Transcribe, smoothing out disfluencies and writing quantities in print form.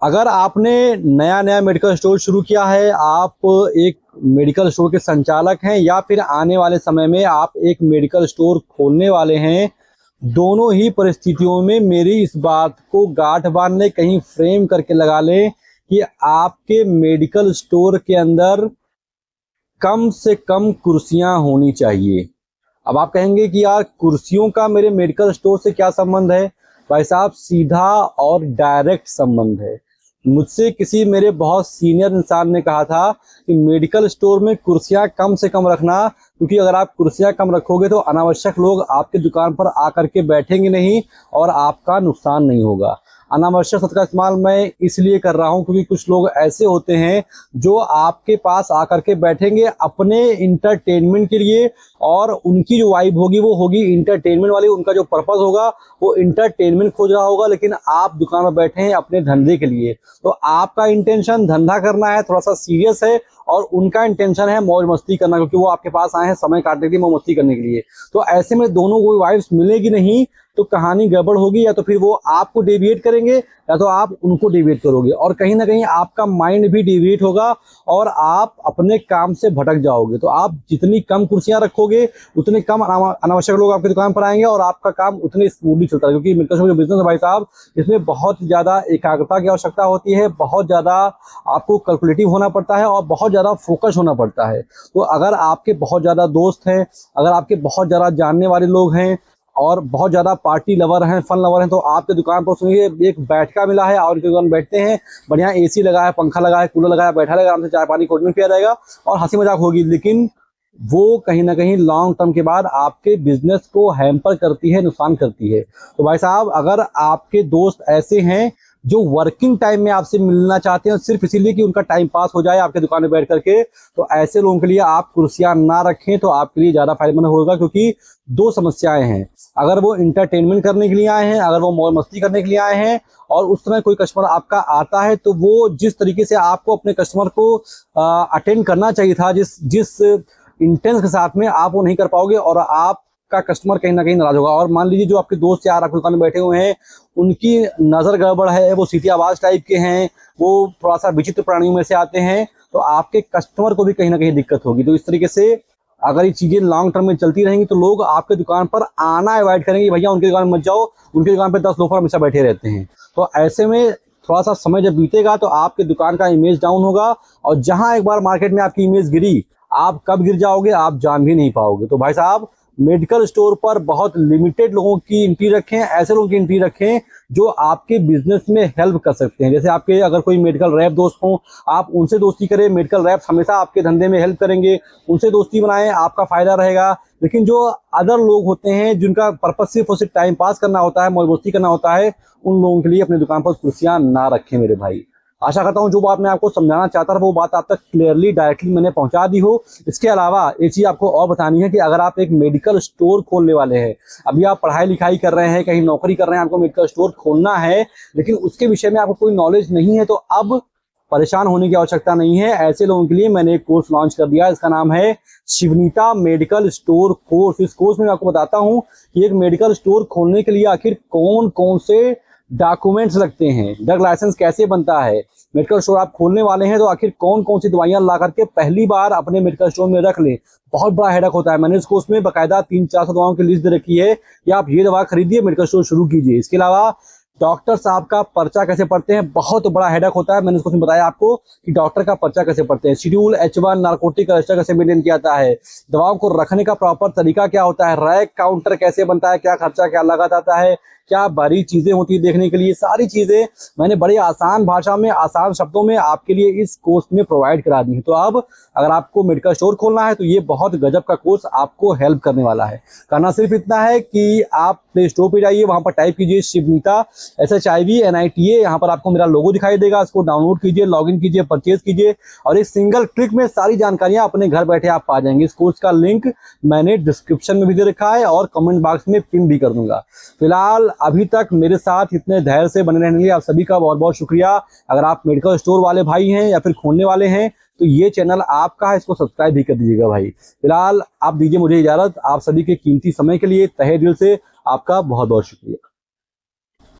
अगर आपने नया नया मेडिकल स्टोर शुरू किया है, आप एक मेडिकल स्टोर के संचालक हैं या फिर आने वाले समय में आप एक मेडिकल स्टोर खोलने वाले हैं, दोनों ही परिस्थितियों में मेरी इस बात को गांठ बांध लें, कहीं फ्रेम करके लगा लें कि आपके मेडिकल स्टोर के अंदर कम से कम कुर्सियां होनी चाहिए। अब आप कहेंगे कि यार कुर्सियों का मेरे मेडिकल स्टोर से क्या संबंध है? भाई साहब, सीधा और डायरेक्ट संबंध है। मुझसे किसी मेरे बहुत सीनियर इंसान ने कहा था कि मेडिकल स्टोर में कुर्सियां कम से कम रखना, क्योंकि अगर आप कुर्सियां कम रखोगे तो अनावश्यक लोग आपके दुकान पर आकर के बैठेंगे नहीं और आपका नुकसान नहीं होगा। अनावश्यक शब्द का इस्तेमाल मैं इसलिए कर रहा हूं क्योंकि कुछ लोग ऐसे होते हैं जो आपके पास आकर के बैठेंगे अपने इंटरटेनमेंट के लिए, और उनकी जो वाइब होगी वो होगी इंटरटेनमेंट वाली। उनका जो पर्पस होगा वो इंटरटेनमेंट खोज रहा होगा, लेकिन आप दुकान में बैठे हैं अपने धंधे के लिए। तो आपका इंटेंशन धंधा करना है, थोड़ा सा सीरियस है, और उनका इंटेंशन है मौज मस्ती करना, क्योंकि वो आपके पास आए हैं समय काटने के लिए, मौज मस्ती करने के लिए। तो ऐसे में दोनों को वाइब्स मिलेगी नहीं तो कहानी गड़बड़ होगी। या तो फिर वो आपको डेविएट करेंगे या तो आप उनको डेविएट करोगे, और कहीं ना कहीं आपका माइंड भी डेविएट होगा और आप अपने काम से भटक जाओगे। तो आप जितनी कम कुर्सियां रखोगे उतने कम अनावश्यक लोग आपकी दुकान पर आएंगे और आपका काम उतने स्मूथली चलता है। क्योंकि मेडिकल स्टोर जो बिजनेस है भाई साहब, इसमें बहुत ज़्यादा एकाग्रता की आवश्यकता होती है, बहुत ज़्यादा आपको कैलकुलेटिव होना पड़ता है और बहुत ज़्यादा फोकस होना पड़ता है। तो अगर आपके बहुत ज़्यादा दोस्त हैं, अगर आपके बहुत ज़्यादा जानने वाले लोग हैं और बहुत ज़्यादा पार्टी लवर हैं, फन लवर हैं, तो आपके दुकान पर सुनिए एक बैठका मिला है और उनके दुकान बैठते हैं, बढ़िया एसी लगा है, पंखा लगा है, कूलर लगा है, बैठा रहेगा, आराम से चाय पानी कोल्ड ड्रिंक पिया जाएगा और हंसी मजाक होगी। लेकिन वो कहीं ना कहीं लॉन्ग टर्म के बाद आपके बिजनेस को हैम्पर करती है, नुकसान करती है। तो भाई साहब, अगर आपके दोस्त ऐसे हैं जो वर्किंग टाइम में आपसे मिलना चाहते हैं सिर्फ इसीलिए कि उनका टाइम पास हो जाए आपके दुकान में बैठ करके, तो ऐसे लोगों के लिए आप कुर्सियां ना रखें तो आपके लिए ज़्यादा फायदेमंद होगा। क्योंकि दो समस्याएं हैं, अगर वो इंटरटेनमेंट करने के लिए आए हैं, अगर वो मौज मस्ती करने के लिए आए हैं और उस समय कोई कस्टमर आपका आता है, तो वो जिस तरीके से आपको अपने कस्टमर को अटेंड करना चाहिए था, जिस इंटेंस के साथ में आप वो नहीं कर पाओगे और आपका कस्टमर कहीं ना कहीं नाराज होगा। और मान लीजिए जो आपके दोस्त यार आपकी दुकान में बैठे हुए हैं, उनकी नज़र गड़बड़ है, वो सीटी आवाज़ टाइप के हैं, वो थोड़ा सा विचित्र प्राणियों में से आते हैं, तो आपके कस्टमर को भी कहीं ना कहीं दिक्कत होगी। तो इस तरीके से अगर ये चीज़ें लॉन्ग टर्म में चलती रहेंगी तो लोग आपके दुकान पर आना अवॉइड करेंगे। भैया उनकी दुकान में मत जाओ, उनकी दुकान पर 10 लोग हमेशा बैठे रहते हैं। तो ऐसे में थोड़ा सा समय जब बीतेगा तो आपके दुकान का इमेज डाउन होगा, और जहां एक बार मार्केट में आपकी इमेज गिरी, आप कब गिर जाओगे आप जान भी नहीं पाओगे। तो भाई साहब, मेडिकल स्टोर पर बहुत लिमिटेड लोगों की एंट्री रखें, ऐसे लोगों की एंट्री रखें जो आपके बिजनेस में हेल्प कर सकते हैं। जैसे आपके अगर कोई मेडिकल रैप दोस्त हों, आप उनसे दोस्ती करें। मेडिकल रैप हमेशा आपके धंधे में हेल्प करेंगे, उनसे दोस्ती बनाएं, आपका फायदा रहेगा। लेकिन जो अदर लोग होते हैं जिनका पर्पस सिर्फ और सिर्फ टाइम पास करना होता है, मौज मस्ती करना होता है, उन लोगों के लिए अपनी दुकान पर कुर्सियां ना रखें मेरे भाई। आशा करता हूं जो बात मैं आपको समझाना चाहता था वो बात आप तक क्लियरली डायरेक्टली मैंने पहुंचा दी हो। इसके अलावा एक चीज़ आपको और बतानी है कि अगर आप एक मेडिकल स्टोर खोलने वाले हैं, अभी आप पढ़ाई लिखाई कर रहे हैं, कहीं नौकरी कर रहे हैं, आपको मेडिकल स्टोर खोलना है, लेकिन उसके विषय में आपको कोई नॉलेज नहीं है, तो अब परेशान होने की आवश्यकता नहीं है। ऐसे लोगों के लिए मैंने एक कोर्स लॉन्च कर दिया है, इसका नाम है शिवनीता मेडिकल स्टोर कोर्स। इस कोर्स में मैं आपको बताता हूँ कि एक मेडिकल स्टोर खोलने के लिए आखिर कौन कौन से डॉक्यूमेंट्स लगते हैं, ड्रग लाइसेंस कैसे बनता है, मेडिकल स्टोर आप खोलने वाले हैं तो आखिर कौन कौन सी दवाइयां ला करके पहली बार अपने मेडिकल स्टोर में रख लें। बहुत बड़ा हेडक होता है। मैंने इस कोर्स में बाकायदा 300-400 दवाओं की लिस्ट दे रखी है कि आप ये दवा खरीदिए, मेडिकल स्टोर शुरू कीजिए। इसके अलावा डॉक्टर साहब का पर्चा कैसे पढ़ते हैं, बहुत बड़ा हेडक होता है। मैंने इसको बताया आपको कि डॉक्टर का पर्चा कैसे पढ़ते हैं, शेड्यूल H1 नार्कोटिक रजिस्टर कैसे मेंटेन किया जाता है, दवाओं को रखने का प्रॉपर तरीका क्या होता है, रैक काउंटर कैसे बनता है, क्या खर्चा क्या लागत आता है, क्या बारीक चीजें होती है देखने के लिए, सारी चीजें मैंने बड़ी आसान भाषा में, आसान शब्दों में आपके लिए इस कोर्स में प्रोवाइड करा दी है। तो अब अगर आपको मेडिकल स्टोर खोलना है तो ये बहुत गजब का कोर्स आपको हेल्प करने वाला है। करना सिर्फ इतना है कि आप प्ले स्टोर पे जाइए, वहां पर टाइप कीजिए शिवनीता SHIVNITA, यहाँ पर आपको मेरा लोगो दिखाई देगा, इसको डाउनलोड कीजिए, लॉगिन कीजिए, परचेज कीजिए और एक सिंगल क्लिक में सारी जानकारियां अपने घर बैठे आप पा जाएंगे। इस कोर्स का लिंक मैंने डिस्क्रिप्शन में भी दे रखा है और कमेंट बॉक्स में पिन भी कर दूंगा। फिलहाल अभी तक मेरे साथ इतने धैर्य से बने रहने के लिए आप सभी का बहुत बहुत शुक्रिया। अगर आप मेडिकल स्टोर वाले भाई हैं या फिर खोलने वाले हैं तो ये चैनल आपका है, इसको सब्सक्राइब भी कर दीजिएगा भाई। फिलहाल आप दीजिए मुझे इजाजत। आप सभी के कीमती समय के लिए तहे दिल से आपका बहुत बहुत शुक्रिया।